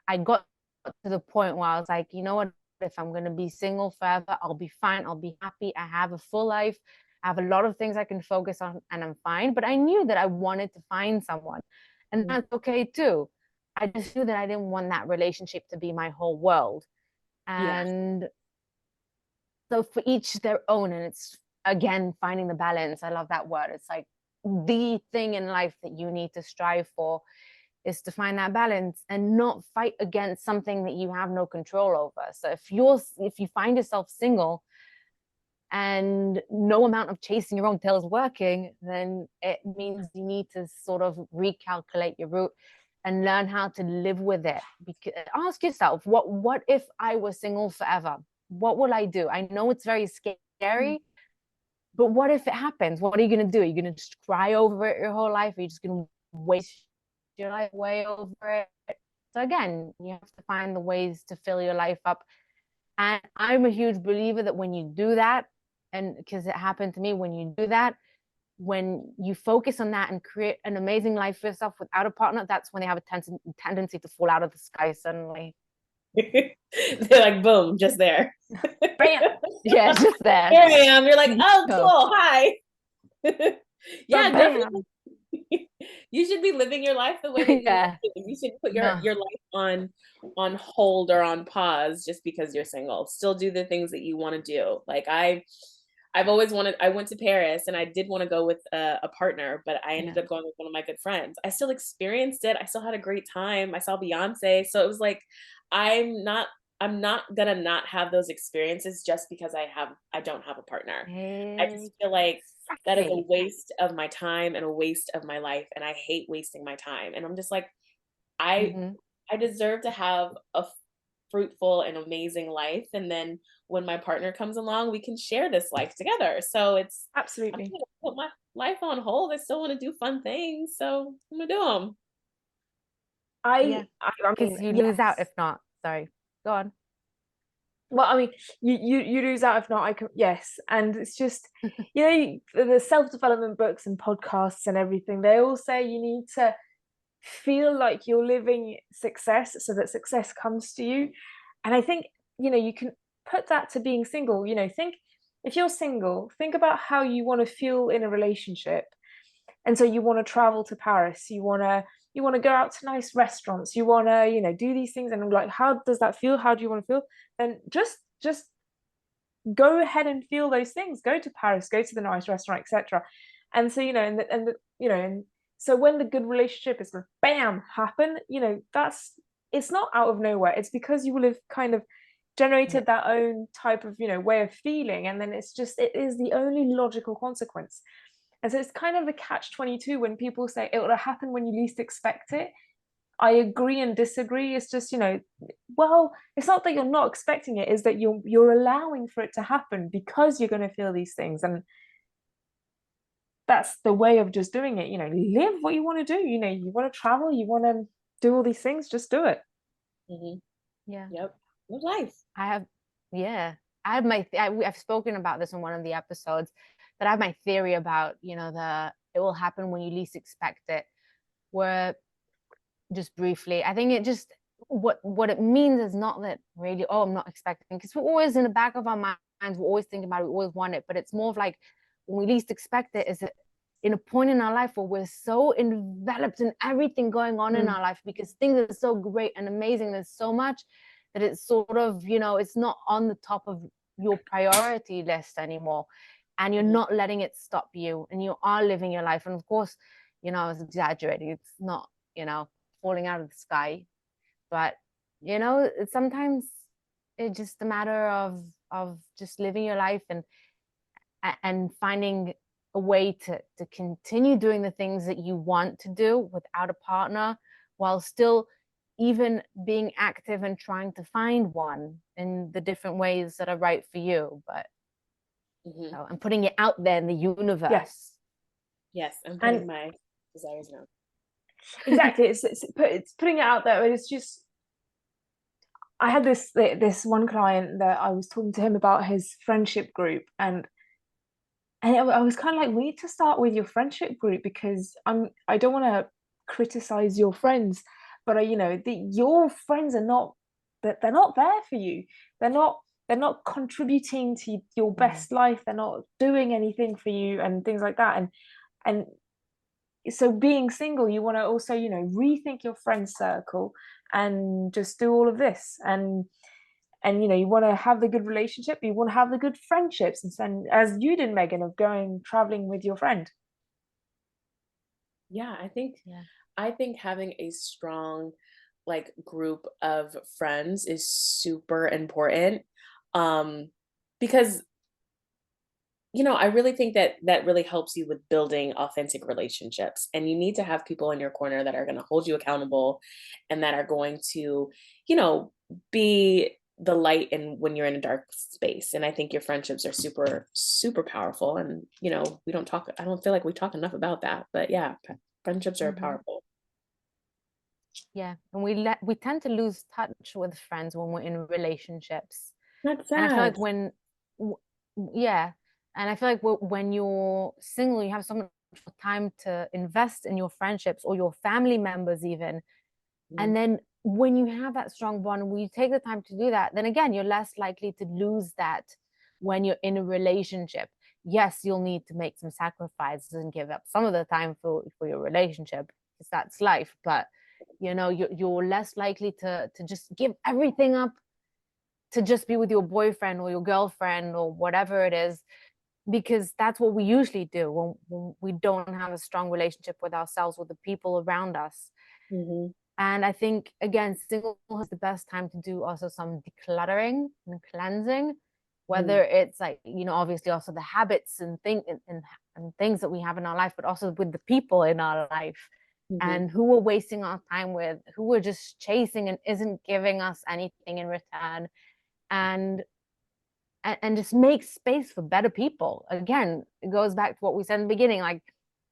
I got to the point where I was like, you know what, if I'm going to be single forever, I'll be fine, I'll be happy, I have a full life, I have a lot of things I can focus on, and I'm fine. But I knew that I wanted to find someone, and that's okay too. I just knew that I didn't want that relationship to be my whole world. Yeah. And so for each their own, and it's again finding the balance. I love that word. It's like the thing in life that you need to strive for is to find that balance and not fight against something that you have no control over. So if you find yourself single and no amount of chasing your own tail is working, then it means you need to sort of recalculate your route and learn how to live with it. Because ask yourself, what if I was single forever? What will I do? I know it's very scary, but what if it happens? What are you going to do? Are you going to just cry over it your whole life? Are you just going to waste your life way over it? So again, you have to find the ways to fill your life up. And I'm a huge believer that when you do that, and because it happened to me, when you do that, when you focus on that and create an amazing life for yourself without a partner, that's when they have a tendency to fall out of the sky suddenly. They're like, boom, just there. Bam! Yeah, just there. Here I am. You're like, oh, So, cool. Hi. Yeah, bam. definitely. You should be living your life the way that you want Yeah. to. You should put No. your life on hold or on pause just because you're single. Still do the things that you want to do. Like I've always wanted, I went to Paris and I did want to go with a partner, but I ended Yeah. up going with one of my good friends. I still experienced it. I still had a great time. I saw Beyonce. So it was like, I'm not, I'm not gonna not have those experiences just because I don't have a partner. I just feel like that is a Exactly. waste of my time and a waste of my life. And I hate wasting my time. And I'm just like, I, Mm-hmm. I deserve to have a fruitful and amazing life. And then when my partner comes along, we can share this life together. So I'm Absolutely. gonna put my life on hold. I still want to do fun things, so I'm gonna do them. Yeah. I Because mean, you lose out yes. if not. Sorry. Go on. Well, I mean, you lose out if not. I can, yes, and it's just, the self-development books and podcasts and everything. They all say you need to feel like you're living success, so that success comes to you. And I think you can put that to being single. Think if you're single, think about how you want to feel in a relationship. And so you want to travel to Paris, you want to go out to nice restaurants, you want to do these things, and I'm like, how does that feel? How do you want to feel? Then just go ahead and feel those things. Go to Paris, go to the nice restaurant, etc. And so and so when the good relationship is going to bam happen, that's, it's not out of nowhere. It's because you will have kind of Yeah. generated that own type of way of feeling, and then it is the only logical consequence. And so it's kind of a catch-22 when people say it will happen when you least expect it. I agree and disagree. It's just, well, it's not that you're not expecting it, is that you're allowing for it to happen because you're going to feel these things. And that's the way of just doing it. Live what you want to do. You want to travel, you want to do all these things, just do it. Hmm. Yeah. Yep, live life. I have, yeah. I've spoken about this in one of the episodes, that I have my theory about, it will happen when you least expect it. Where just briefly, I think it just, what it means is not that really, oh, I'm not expecting, because we're always in the back of our minds, we're always thinking about it, we always want it, but it's more of like when we least expect it, is it in a point in our life where we're so enveloped in everything going on in Mm. our life because things are so great and amazing, there's so much that it's sort of, it's not on the top of your priority list anymore, and you're Hmm. not letting it stop you, and you are living your life. And of course, I was exaggerating, it's not, falling out of the sky, but sometimes it's just a matter of just living your life, and finding a way to continue doing the things that you want to do without a partner, while still even being active and trying to find one in the different ways that are right for you. But Hmm. and putting it out there in the Yes. universe. Yes, I'm And putting my desires now. exactly, it's putting it out there. It's just, I had this one client that I was talking to him about his friendship group, and I was kind of like, we need to start with your friendship group, because I don't want to criticize your friends, but your friends are not, that they're not there for you. They're not contributing to your best life. They're not doing anything for you and things like that. And so being single, you want to also, rethink your friend circle and just do all of this. And you want to have the good relationship, you want to have the good friendships, and send, as you did, Megan, of going traveling with your friend. Yeah, I think having a strong like group of friends is super important. Because I really think that that really helps you with building authentic relationships. And you need to have people in your corner that are going to hold you accountable and that are going to, be the light in when you're in a dark space. And I think your friendships are super, super powerful. And, I don't feel like we talk enough about that. But yeah, friendships are powerful. Yeah, and we tend to lose touch with friends when we're in relationships. That's And I feel like sad. yeah, and I feel like when you're single, you have so much time to invest in your friendships or your family members even. And then when you have that strong bond, when you take the time to do that, then again, you're less likely to lose that when you're in a relationship. Yes, you'll need to make some sacrifices and give up some of the time for your relationship, because that's life. But you're less likely to just give everything up to just be with your boyfriend or your girlfriend or whatever it is, because that's what we usually do when we don't have a strong relationship with ourselves, with the people around us. And I think, again, singlehood is the best time to do also some decluttering and cleansing, whether it's like, obviously also the habits and things that we have in our life, but also with the people in our life, and who we're wasting our time with, who we're just chasing and isn't giving us anything in return. And just make space for better people. Again, it goes back to what we said in the beginning, like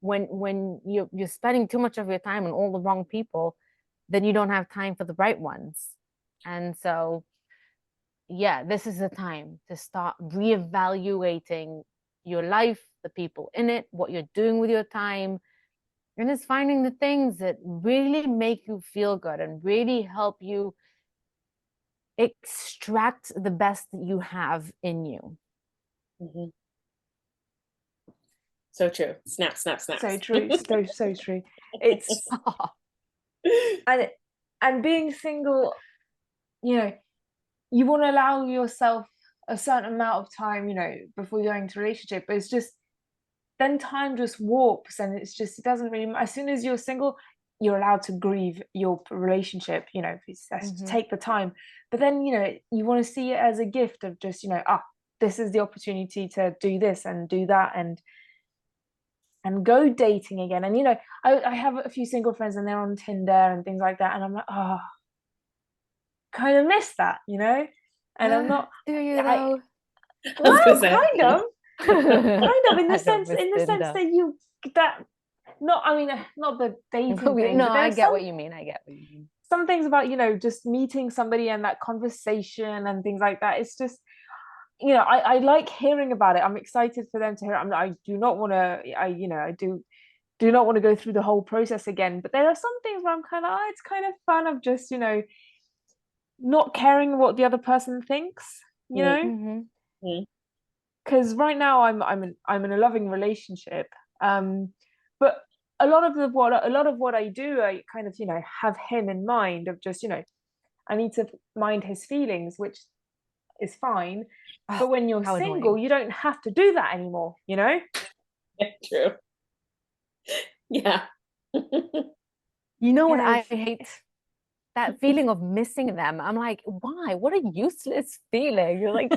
when you're spending too much of your time on all the wrong people, then you don't have time for the right ones. And so, yeah, this is the time to start reevaluating your life, the people in it, what you're doing with your time, and just finding the things that really make you feel good and really help you extract the best that you have in you. So true. Snap, snap, snap. So true. So true. It's and being single, you want to allow yourself a certain amount of time, before going into a relationship, but it's just, then time just warps, and it doesn't really, as soon as you're single, you're allowed to grieve your relationship, take the time. But then, you want to see it as a gift of just, this is the opportunity to do this and do that, and go dating again. And I have a few single friends, and they're on Tinder and things like that, and I'm like, oh, kind of miss that, and I'm not. Do you though? Well, kind of in the sense Tinder. that not, I mean, not the dating thing. No, I get what you mean. Some things about, just meeting somebody and that conversation and things like that. It's just, I like hearing about it. I'm excited for them to hear it. I do not want to, I do not want to go through the whole process again. But there are some things where I'm kind of, it's kind of fun of just, not caring what the other person thinks, because right now I'm in a loving relationship, but a lot of what I do, I kind of have him in mind, of just I need to mind his feelings, which is fine. But when you're single, you don't have to do that anymore, Yeah, true. Yeah. What I hate? That feeling of missing them. I'm like, why? What a useless feeling. You're like,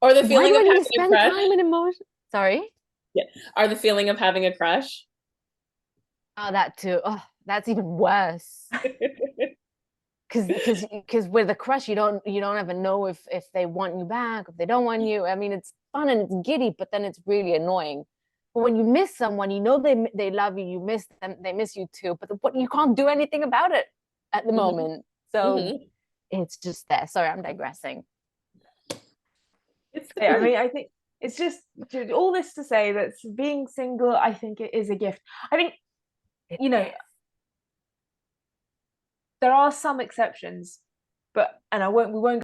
or the feeling of having a crush. Time and emotion. Sorry? Yeah. Or the feeling of having a crush. Oh, that too. Oh, that's even worse. Because with a crush, you don't ever know if they want you back, if they don't want you. I mean, it's fun and it's giddy, but then it's really annoying. But when you miss someone, they love you, you miss them, they miss you too, but you can't do anything about it at the moment. So it's just there. Sorry, I'm digressing. Yeah, I mean, I think it's just all this to say that being single, I think it is a gift. I think, there are some exceptions, but we won't